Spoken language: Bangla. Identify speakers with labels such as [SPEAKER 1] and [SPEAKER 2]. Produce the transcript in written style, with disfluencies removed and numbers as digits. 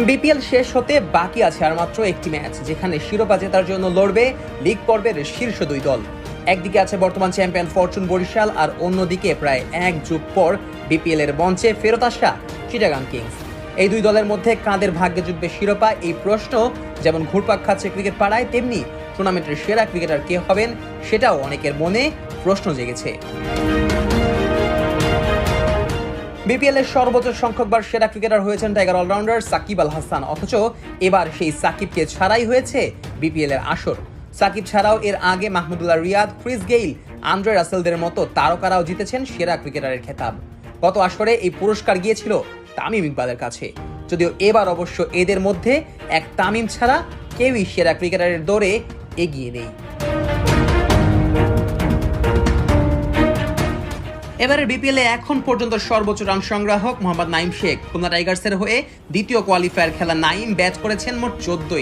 [SPEAKER 1] বিপিএল শেষ হতে বাকি আছে আর মাত্র একটি ম্যাচ, যেখানে শিরোপা জেতার জন্য লড়বে লিগ পর্বের শীর্ষ দুই দল। একদিকে আছে বর্তমান চ্যাম্পিয়ন ফরচুন বরিশাল, আর অন্যদিকে প্রায় এক যুগ পর বিপিএল এর মঞ্চে ফেরত আসা চিটাগাং কিংস। এই দুই দলের মধ্যে কাদের ভাগ্যে জুটবে শিরোপা, এই প্রশ্ন যেমন ঘুরপাক খাচ্ছে ক্রিকেট পাড়ায়, তেমনি টুর্নামেন্টের সেরা ক্রিকেটার কে হবেন সেটাও অনেকের মনে প্রশ্ন জেগেছে। বিপিএল এর সর্বোচ্চ সংখ্যকবার সেরা ক্রিকেটার হয়েছেন টাইগার অলরাউন্ডার সাকিব আল হাসান, অথচ এবার সেই সাকিবকে ছাড়াই হয়েছে বিপিএল এর আসর। সাকিব ছাড়াও এর আগে Mahmudullah Riyad, Chris Gayle, Andre রাসেলদের মতো তারকারাও জিতেছেন সেরা ক্রিকেটারের খেতাব। গত আসরে এই পুরস্কার গিয়েছিল তামিম ইকবালের কাছে, যদিও এবার অবশ্য এদের মধ্যে এক তামিম ছাড়া কেউই সেরা ক্রিকেটারের দৌড়ে এগিয়ে নেই। এবারে বিপিএল এ এখন পর্যন্ত সর্বোচ্চ রান সংগ্রাহক মোহাম্মদ নাঈম শেখ। খুলনা টাইগার্সের হয়ে দ্বিতীয় কোয়ালিফায়ার খেলা নাঈম ব্যাট করেছেন মোট 14